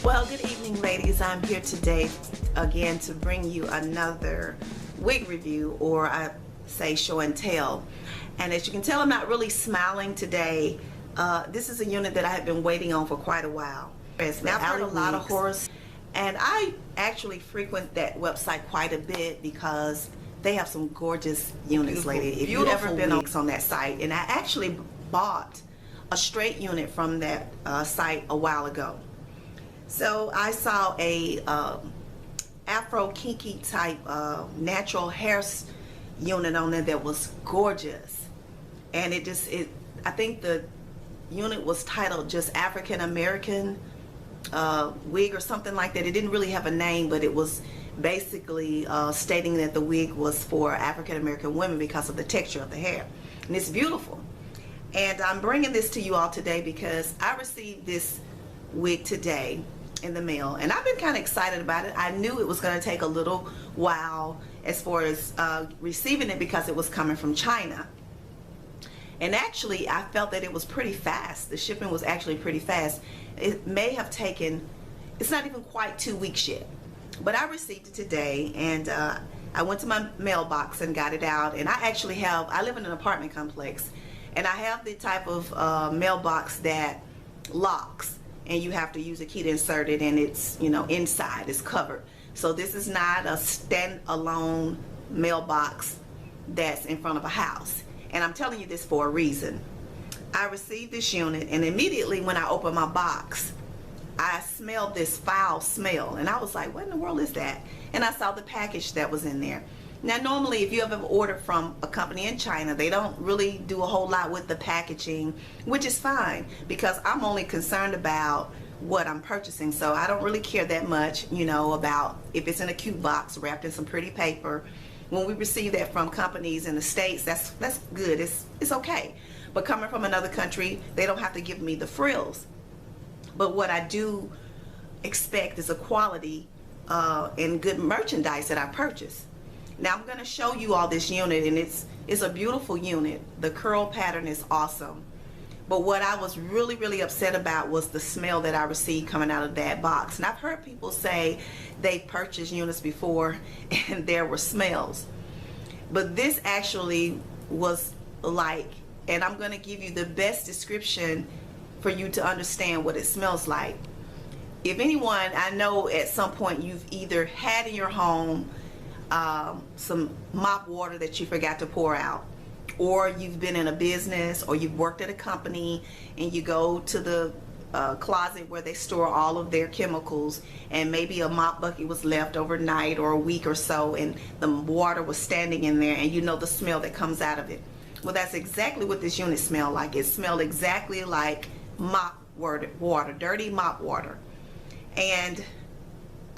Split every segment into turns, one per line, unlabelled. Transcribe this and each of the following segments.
Well, good evening, ladies. I'm here today again to bring you another wig review, or I say show and tell. And as you can tell, I'm not really smiling today. This is a unit that I have been waiting on for quite a while. Now, I've heard a lot of horror, and I actually frequent that website quite a bit because they have some gorgeous units, lady. If you've ever been on that site, and I actually bought a straight unit from that site a while ago. So I saw a Afro kinky type natural hair unit on there that was gorgeous, and I think the unit was titled just African American wig or something like that. It didn't really have a name, but it was basically stating that the wig was for African American women because of the texture of the hair, and it's beautiful. And I'm bringing this to you all today because I received this wig today in the mail, and I've been kind of excited about it. I knew it was going to take a little while as far as receiving it because it was coming from China, and actually I felt that it was pretty fast. The shipping was actually pretty fast. It may have taken, it's not even quite 2 weeks yet, but I received it today, and I went to my mailbox and got it out. And I live in an apartment complex, and I have the type of mailbox that locks, and you have to use a key to insert it, and it's, you know, inside, it's covered. So this is not a stand-alone mailbox that's in front of a house. And I'm telling you this for a reason. I received this unit, and immediately when I opened my box, I smelled this foul smell, and I was like, what in the world is that? And I saw the package that was in there. Now, normally, if you ever ordered from a company in China, they don't really do a whole lot with the packaging, which is fine because I'm only concerned about what I'm purchasing. So I don't really care that much, you know, about if it's in a cute box wrapped in some pretty paper. When we receive that from companies in the States, that's good. It's okay. But coming from another country, they don't have to give me the frills. But what I do expect is a quality and good merchandise that I purchase. Now I'm going to show you all this unit, and it's a beautiful unit. The curl pattern is awesome. But what I was really upset about was the smell that I received coming out of that box. And I've heard people say they purchased units before and there were smells. But this actually was like, and I'm going to give you the best description for you to understand what it smells like. If anyone, I know at some point you've either had in your home some mop water that you forgot to pour out, or you've been in a business, or you've worked at a company and you go to the closet where they store all of their chemicals, and maybe a mop bucket was left overnight or a week or so, and the water was standing in there, and you know the smell that comes out of it. Well, that's exactly what this unit smelled like. It smelled exactly like mop water, dirty mop water. And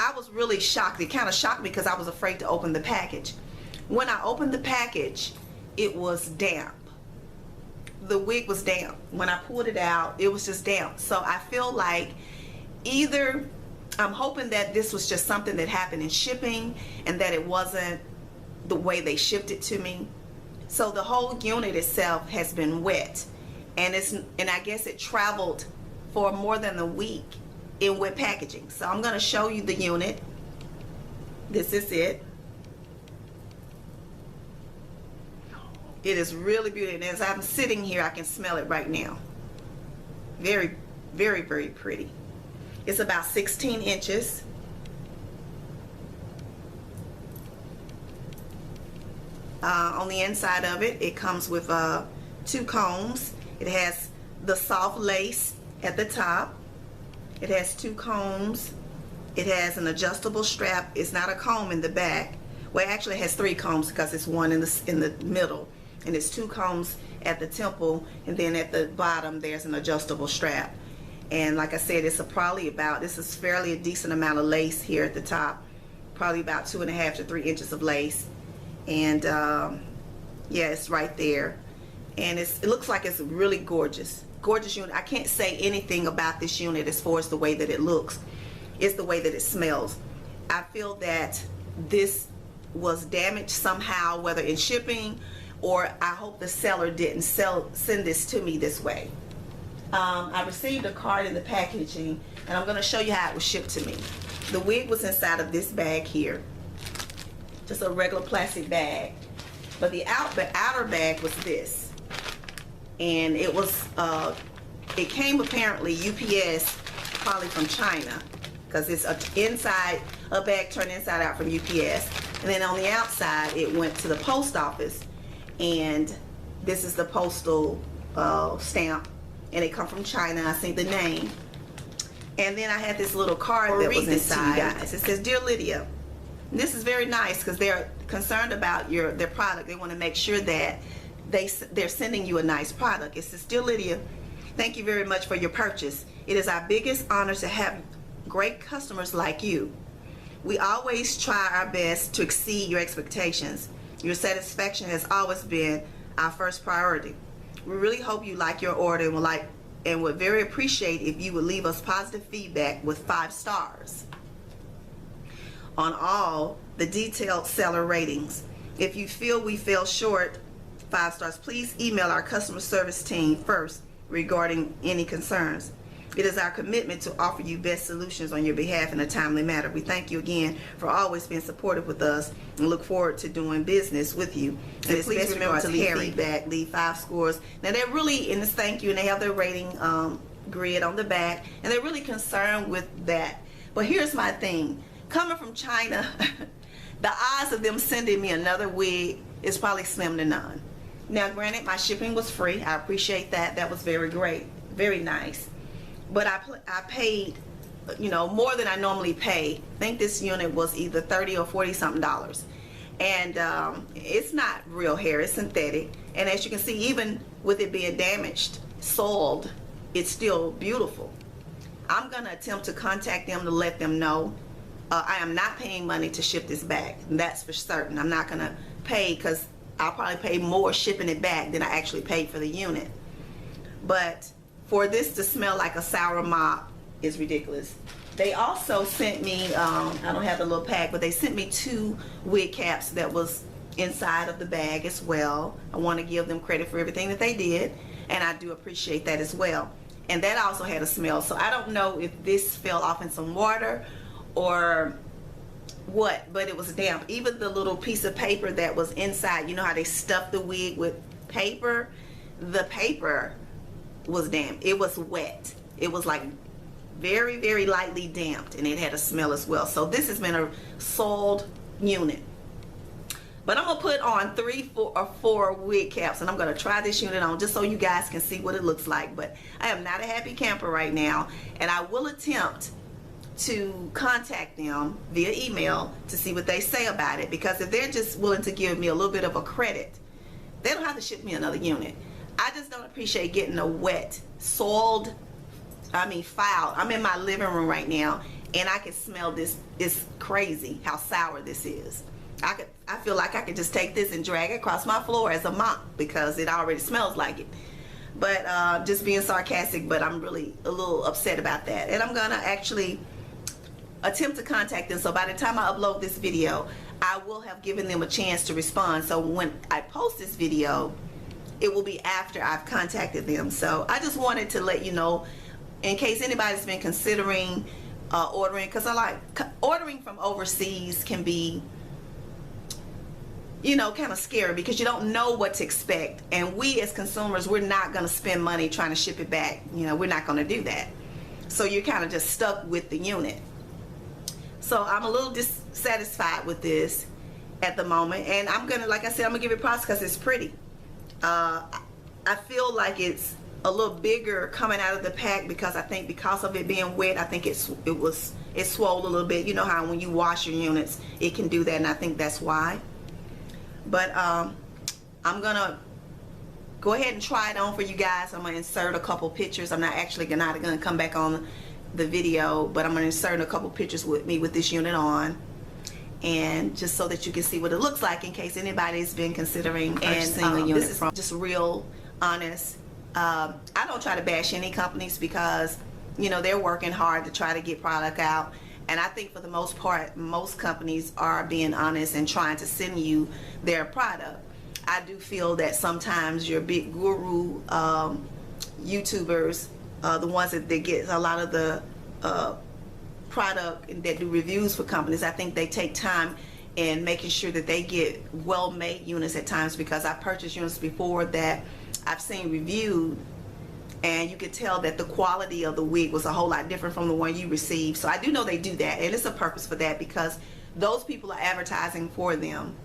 I was really shocked. It kind of shocked me because I was afraid to open the package. When I opened the package, it was damp. The wig was damp. When I pulled it out, it was just damp. So I feel like either I'm hoping that this was just something that happened in shipping and that it wasn't the way they shipped it to me. So the whole unit itself has been wet, and I guess it traveled for more than a week in wet packaging. So I'm going to show you the unit. This is it. It is really beautiful, and as I'm sitting here, I can smell it right now. Very pretty. It's about 16 inches. On the inside of it, it comes with 2 combs. It has the soft lace at the top. It has 2 combs. It has an adjustable strap. It's not a comb in the back. Well, it actually has 3 combs because it's one in the middle, and it's 2 combs at the temple, and then at the bottom there's an adjustable strap. And like I said, this is fairly a decent amount of lace here at the top, probably about 2.5 to 3 inches of lace. And yeah, it's right there, and it looks like it's really gorgeous unit. I can't say anything about this unit as far as the way that it looks. It's the way that it smells. I feel that this was damaged somehow, whether in shipping, or I hope the seller didn't send this to me this way. I received a card in the packaging, and I'm going to show you how it was shipped to me. The wig was inside of this bag here, just a regular plastic bag, but the outer bag was this, and it was it came apparently UPS, probably from China, because it's a bag turned inside out from UPS, and then on the outside it went to the post office, and this is the postal stamp, and it come from China. I see the name, and then I had this little card that was inside. Guys, it says, "Dear Lydia," and this is very nice because they're concerned about their product. They want to make sure that they're sending you a nice product. It says, "Dear Lydia, thank you very much for your purchase. It is our biggest honor to have great customers like you. We always try our best to exceed your expectations. Your satisfaction has always been our first priority. We really hope you like your order and would very appreciate if you would leave us positive feedback with 5 stars on all the detailed seller ratings. If you feel we fell short 5 stars, please email our customer service team first regarding any concerns. It is our commitment to offer you best solutions on your behalf in a timely manner. We thank you again for always being supportive with us and look forward to doing business with you. And please remember to leave feedback, leave 5 scores. Now they're really in this thank you, and they have their rating grid on the back, and they're really concerned with that. But here's my thing. Coming from China, the odds of them sending me another wig is probably slim to none. Now granted, my shipping was free. I appreciate that. That was very great, very nice. But I paid, you know, more than I normally pay. I think this unit was either $30 or $40 something. And it's not real hair, it's synthetic. And as you can see, even with it being damaged, soiled, it's still beautiful. I'm gonna attempt to contact them to let them know I am not paying money to ship this back. That's for certain. I'm not gonna pay, because I'll probably pay more shipping it back than I actually paid for the unit. But for this to smell like a sour mop is ridiculous. They also sent me, I don't have the little pack, but they sent me 2 wig caps that was inside of the bag as well. I want to give them credit for everything that they did, and I do appreciate that as well. And that also had a smell, so I don't know if this fell off in some water or what, but it was damp. Even the little piece of paper that was inside, you know how they stuff the wig with paper? The paper was damp. It was wet. It was like very, very lightly damped, and it had a smell as well. So this has been a soiled unit. But I'm gonna put on 3 or 4 wig caps, and I'm gonna try this unit on just so you guys can see what it looks like. But I am not a happy camper right now, and I will attempt to contact them via email to see what they say about it, because if they're just willing to give me a little bit of a credit, they don't have to ship me another unit. I just don't appreciate getting a wet, soiled, foul. I'm in my living room right now, and I can smell this. It's crazy how sour this is. I feel like I could just take this and drag it across my floor as a mop because it already smells like it. But just being sarcastic, but I'm really a little upset about that. And I'm gonna actually attempt to contact them, so by the time I upload this video, I will have given them a chance to respond. So when I post this video, it will be after I've contacted them. So I just wanted to let you know, in case anybody's been considering ordering, because ordering from overseas can be, you know, kind of scary because you don't know what to expect. And we as consumers, we're not going to spend money trying to ship it back. You know, we're not going to do that. So you're kind of just stuck with the unit. So I'm a little dissatisfied with this at the moment. And I'm going to, like I said, I'm going to give it props because it's pretty. I feel like it's a little bigger coming out of the pack because I think because of it being wet, I think it swole a little bit. You know how when you wash your units, it can do that, and I think that's why. But I'm gonna go ahead and try it on for you guys. I'm gonna insert a couple pictures. I'm not actually gonna come back on the video, but I'm gonna insert a couple pictures with me with this unit on, and just so that you can see what it looks like in case anybody's been considering purchasing a unit from. Just real honest. I don't try to bash any companies because, you know, they're working hard to try to get product out, and I think for the most part most companies are being honest and trying to send you their product. I do feel that sometimes your big guru YouTubers the ones that they get a lot of the product and that do reviews for companies, I think they take time in making sure that they get well-made units at times, because I purchased units before that I've seen reviewed, and you could tell that the quality of the wig was a whole lot different from the one you received. So I do know they do that, and it's a purpose for that, because those people are advertising for them,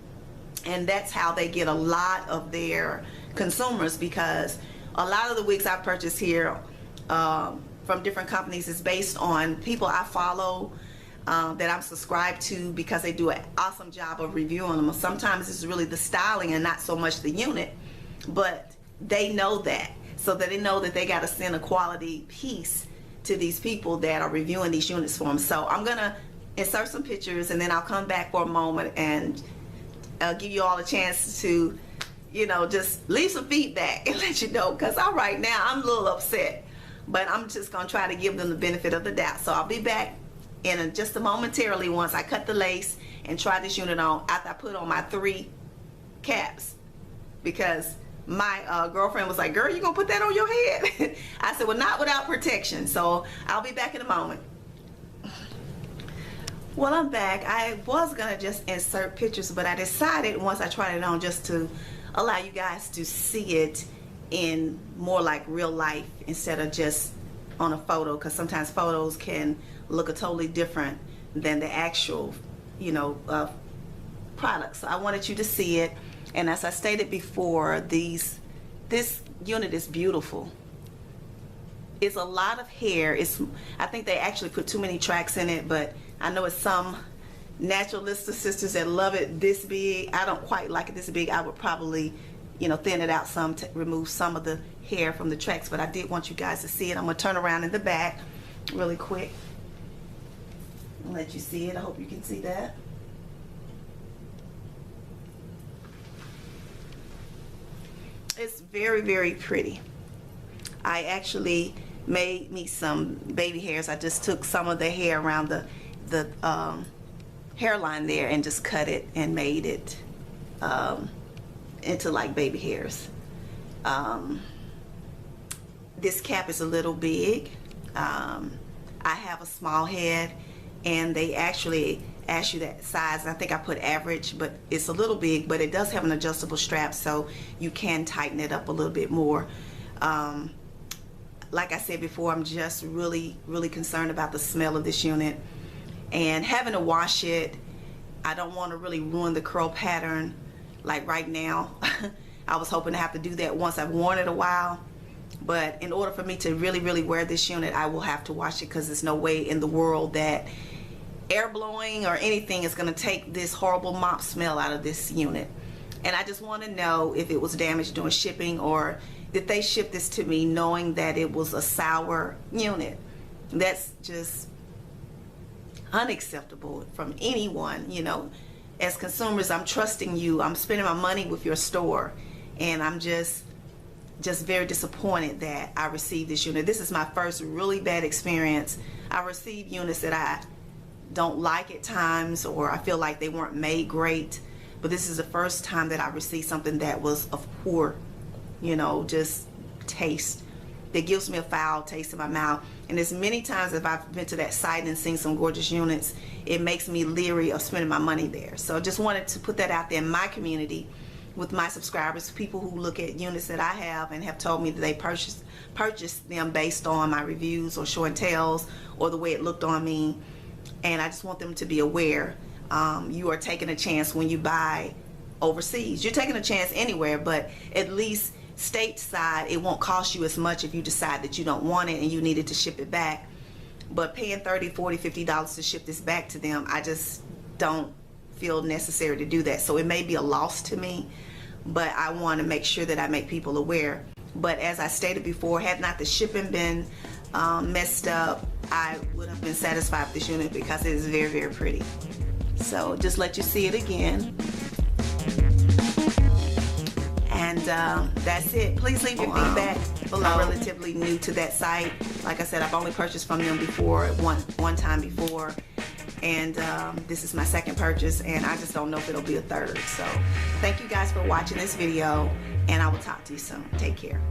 and that's how they get a lot of their consumers, because a lot of the wigs I purchase here from different companies is based on people I follow, that I'm subscribed to, because they do an awesome job of reviewing them. Sometimes it's really the styling and not so much the unit, but they know that, so that they know that they got to send a quality piece to these people that are reviewing these units for them. So I'm gonna insert some pictures, and then I'll come back for a moment and give you all a chance to, you know, just leave some feedback and let you know, because right now I'm a little upset, but I'm just gonna try to give them the benefit of the doubt. So I'll be back in just a momentarily once I cut the lace and try this unit on, after I put on my 3 caps, because my girlfriend was like, girl, you gonna put that on your head? I said, well, not without protection. So I'll be back in a moment. Well, I'm back. I was gonna just insert pictures, but I decided once I tried it on just to allow you guys to see it in more like real life instead of just on a photo, because sometimes photos can look a totally different than the actual, you know, product. So I wanted you to see it, and as I stated before, this unit is beautiful. It's a lot of hair. I think they actually put too many tracks in it, but I know it's some naturalista sisters that love it this big. I don't quite like it this big. I would probably, you know, thin it out some to remove some of the hair from the tracks, but I did want you guys to see it. I'm gonna turn around in the back really quick and let you see it. I hope you can see that. It's very, very pretty. I actually made me some baby hairs. I just took some of the hair around the hairline there and just cut it and made it into like baby hairs. This cap is a little big. I have a small head, and they actually ask you that size, and I think I put average, but it's a little big, but it does have an adjustable strap, so you can tighten it up a little bit more. Like I said before, I'm just really concerned about the smell of this unit, and having to wash it. I don't want to really ruin the curl pattern like right now. I was hoping to have to do that once I've worn it a while, but in order for me to really wear this unit, I will have to wash it, because there's no way in the world that air blowing or anything is going to take this horrible mop smell out of this unit. And I just want to know if it was damaged during shipping, or did they ship this to me knowing that it was a sour unit. That's just unacceptable from anyone. You know, as consumers, I'm trusting you. I'm spending my money with your store, and I'm just very disappointed that I received this unit. This is my first really bad experience. I received units that I don't like at times, or I feel like they weren't made great, but this is the first time that I received something that was of poor, you know, just taste, that gives me a foul taste in my mouth. And as many times as I've been to that site and seen some gorgeous units, it makes me leery of spending my money there. So just wanted to put that out there in my community with my subscribers, people who look at units that I have and have told me that they purchased them based on my reviews or show and tells or the way it looked on me. And I just want them to be aware. You are taking a chance when you buy overseas. You're taking a chance anywhere, but at least stateside, it won't cost you as much if you decide that you don't want it and you needed to ship it back. But paying $30, $40, $50 to ship this back to them, I just don't feel necessary to do that. So it may be a loss to me, but I want to make sure that I make people aware. But as I stated before, had not the shipping been messed up, I would have been satisfied with this unit, because it is very pretty. So just let you see it again. And that's it. Please leave your feedback below. I'm relatively new to that site. Like I said, I've only purchased from them before, one time before, and this is my second purchase, and I just don't know if it'll be a third. So thank you guys for watching this video, and I will talk to you soon. Take care.